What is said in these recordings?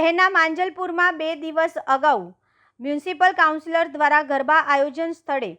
શહેરના માંજલપુરમાં 2 દિવસ અગાઉ મ્યુનિસિપલ કાઉન્સિલર દ્વારા ગરબા આયોજન સ્થળે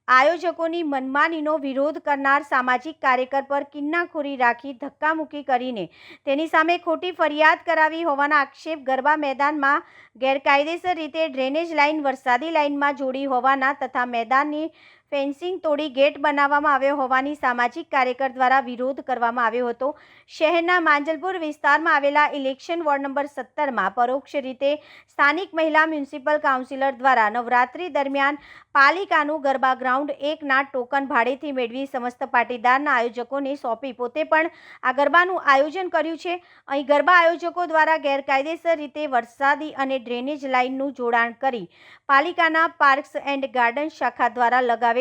આયોજકોની મનમાનીનો વિરોધ કરનાર સામાજિક કાર્યકર પર કિન્નાખોરી રાખી ધક્કામુક્કી કરીને તેની સામે ખોટી ફરિયાદ કરાવી હોવાના આક્ષેપ ગરબા મેદાનમાં ગેરકાયદેસર રીતે ડ્રેનેજ લાઇન વરસાદી લાઇનમાં જોડી હોવાના તથા મેદાનની ફેન્સિંગ તોડી ગેટ બનાવવામાં આવ્યો હોવાની સામાજિક કાર્યકર દ્વારા વિરોધ કરવામાં આવ્યો હતો। શહેરના માંજલપુર વિસ્તારમાં આવેલા ઇલેક્શન વોર્ડ નંબર 17માં પરોક્ષ રીતે સ્થાનિક મહિલા મ્યુનિસિપલ કાઉન્સિલર દ્વારા નવરાત્રી દરમિયાન પાલિકાનું ગરબા ગ્રાઉન્ડ 1ના ટોકન ભાડેથી મેળવી સમસ્ત પાટીદારના આયોજકોને સોંપી પોતે પણ આ ગરબાનું આયોજન કર્યું છે। અહીં ગરબા આયોજકો દ્વારા ગેરકાયદેસર રીતે વરસાદી અને ડ્રેનેજ લાઇનનું જોડાણ કરી પાલિકાના પાર્ક્સ એન્ડ ગાર્ડન શાખા દ્વારા લગાવેલી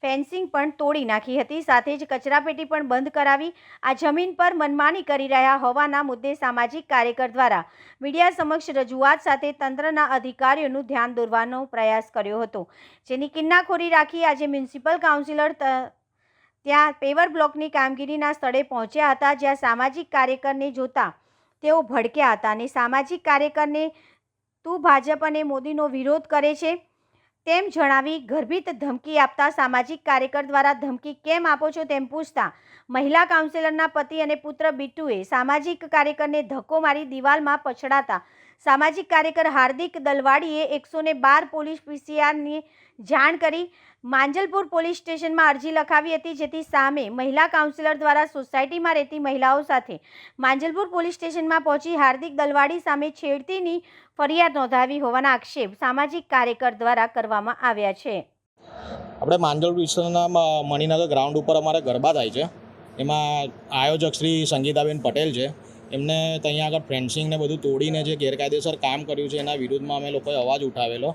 ફેન્સિંગ પણ તોડી નાખી હતી। સાથે જ કચરાપેટી પણ બંધ કરાવી આ જમીન પર મનમાની કરી રહ્યા હોવાના મુદ્દે સામાજિક કાર્યકર દ્વારા મીડિયા સમક્ષ રજૂઆત સાથે તંત્રના અધિકારીઓનું ધ્યાન દોરવાનો પ્રયાસ કર્યો હતો, જેની કિન્નાખોરી રાખી આજે મ્યુનિસિપલ કાઉન્સિલર ત્યાં પેવર બ્લોકની કામગીરીના સ્થળે પહોંચ્યા હતા, જ્યાં સામાજિક કાર્યકરને જોતા તેઓ ભડક્યા હતા અને સામાજિક કાર્યકરને તું ભાજપ અને મોદીનો વિરોધ કરે છે તેમ જણાવી ગર્ભિત ધમકી આપતા સામાજિક કાર્યકર દ્વારા ધમકી કેમ આપો છો તેમ પૂછતા મહિલા કાઉન્સિલરના પતિ અને પુત્ર બિટ્ટુએ સામાજિક કાર્યકરને ધક્કો મારી દિવાલમાં પછડાતા સામાજિક કાર્યકર હાર્દિક દલવાડીએ 112 પોલીસ પીસીઆરની જાણ કરી માંજલપુર પોલીસ સ્ટેશનમાં અરજી લખાવી હતી, જેથી સામે મહિલા કાઉન્સિલર દ્વારા સોસાયટીમાં રહેતી મહિલાઓ સાથે માંજલપુર પોલીસ સ્ટેશનમાં પહોંચી હાર્દિક દલવાડી સામે છેડતીની ફરિયાદ નોંધાવી હોવાના આક્ષેપ સામાજિક કાર્યકર દ્વારા કરવામાં આવ્યા છે। આપણે માંજલપુર વિસ્તારના મણિનગર ગ્રાઉન્ડ ઉપર અમારે ગરબા થાય છે, એમાં આયોજક શ્રી સંગીતાબેન પટેલ છે। એમને ત્યાં આગળ ફેન્સિંગ ને બધું તોડીને જે ગેરકાયદેસર કામ કર્યું છે એના વિરુદ્ધમાં અમે લોકોએ અવાજ ઉઠાવેલો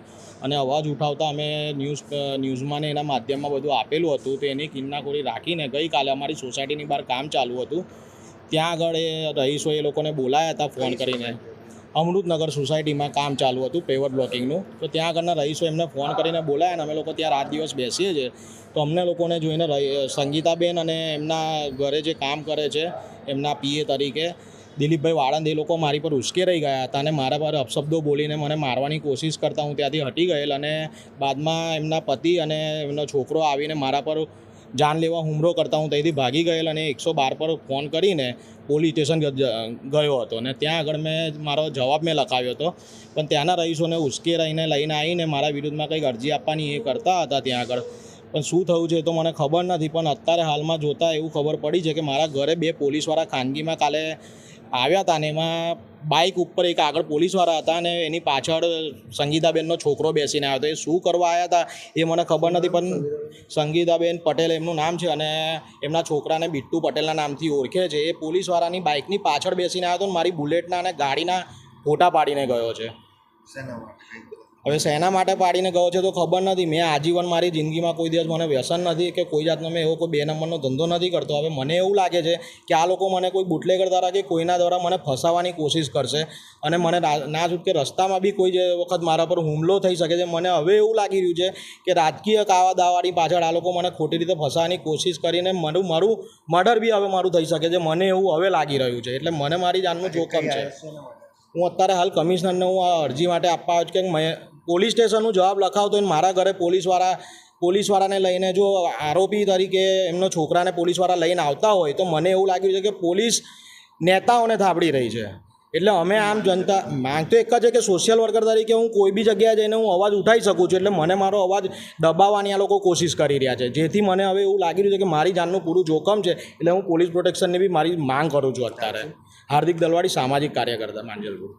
અને અવાજ ઉઠાવતા અમે ન્યૂઝમાં ને એના માધ્યમમાં બધું આપેલું હતું। તો એની કિન્નાખોરી રાખીને ગઈકાલે અમારી સોસાયટીની બહાર કામ ચાલુ હતું, ત્યાં આગળ એ રહીશોએ એ લોકોને બોલાયા હતા ફોન કરીને। અમૃતનગર સોસાયટીમાં કામ ચાલુ હતું પેવર બ્લોકિંગનું, તો ત્યાં આગળના રહીશો એમને ફોન કરીને બોલાયા અને અમે લોકો ત્યાં રાત દિવસ બેસીએ છીએ। તો અમને લોકોને જોઈને સંગીતાબેન અને એમના ઘરે જે કામ કરે છે એમના પીએ તરીકે દિલીપભાઈ વાળંદ એ લોકો મારી પર ઉશ્કેરાઈ ગયા હતા અને મારા પર અપશબ્દો બોલીને મને મારવાની કોશિશ કરતા હું ત્યાંથી હટી ગયેલ અને બાદમાં એમના પતિ અને એમનો છોકરો આવીને મારા પર જાનલેવા હુમલો કરતા હું ત્યાંથી ભાગી ગયેલ અને 112 પર ફોન કરીને પોલીસ સ્ટેશન ગયો હતો અને ત્યાં આગળ મેં મારો જવાબ લખાવ્યો હતો, પણ ત્યાંના રહીશોને ઉશ્કેરાઈને લઈને આવીને મારા વિરુદ્ધમાં કંઈક અરજી આપવાની એ કરતા હતા ત્યાં આગળ। પણ શું થયું છે તો મને ખબર નથી, પણ અત્યારે હાલમાં જોતાં એવું ખબર પડી છે કે મારા ઘરે 2 પોલીસવાળા ખાનગીમાં કાલે આવ્યા હતા અને એમાં બાઇક ઉપર એક આગળ પોલીસવાળા હતા અને એની પાછળ સંગીતાબેનનો છોકરો બેસીને આવ્યો હતો। એ શું કરવા આવ્યા હતા એ મને ખબર નથી, પણ સંગીતાબેન પટેલ એમનું નામ છે અને એમના છોકરાને બિટ્ટુ પટેલના નામથી ઓળખે છે। એ પોલીસવાળાની બાઇકની પાછળ બેસીને આવ્યો હતો અને મારી બુલેટના અને ગાડીના ફોટા પાડીને ગયો છે। હવે શેના માટે પાડીને ગયો છે તો ખબર નથી। મેં આજીવન મારી જિંદગીમાં કોઈ દિવસ મને વ્યસન નથી કે કોઈ જાતનો મેં એવો કોઈ 2 નંબરનો ધંધો નથી કરતો। હવે મને એવું લાગે છે કે આ લોકો મને કોઈ બુટલેગર દ્વારા કે કોઈના દ્વારા મને ફસાવવાની કોશિશ કરશે અને મને ના છૂટકે રસ્તામાં બી કોઈ વખત મારા પર હુમલો થઈ શકે છે। મને હવે એવું લાગી રહ્યું છે કે રાજકીય કાવા દાવાની પાછળ આ લોકો મને ખોટી રીતે ફસાવવાની કોશિશ કરીને મારું મર્ડર બી હવે મારું થઈ શકે છે, મને એવું હવે લાગી રહ્યું છે। એટલે મને મારી જાનનું જોખમ છે। હું અત્યારે હાલ કમિશનરને હું આ અરજી માટે આપવા આવ્યો છું કે પોલીસ સ્ટેશનનું જવાબ લખાવતો હોય મારા ઘરે પોલીસવાળાને લઈને જો આરોપી તરીકે એમનો છોકરાને પોલીસવાળા લઈને આવતા હોય તો મને એવું લાગ્યું છે કે પોલીસ નેતાઓને થાબડી રહી છે। એટલે અમે આમ જનતા માંગ તો એક જ છે કે સોશિયલ વર્કર તરીકે હું કોઈ બી જગ્યાએ જઈને હું અવાજ ઉઠાવી શકું છું, એટલે મને મારો અવાજ દબાવવાની આ લોકો કોશિશ કરી રહ્યા છે, જેથી મને હવે એવું લાગી રહ્યું છે કે મારી જાનનું પૂરું જોખમ છે। એટલે હું પોલીસ પ્રોટેક્શનની બી મારી માંગ કરું છું અત્યારે। હાર્દિક દલવાડી, સામાજિક કાર્યકર્તા, માંજલપુર।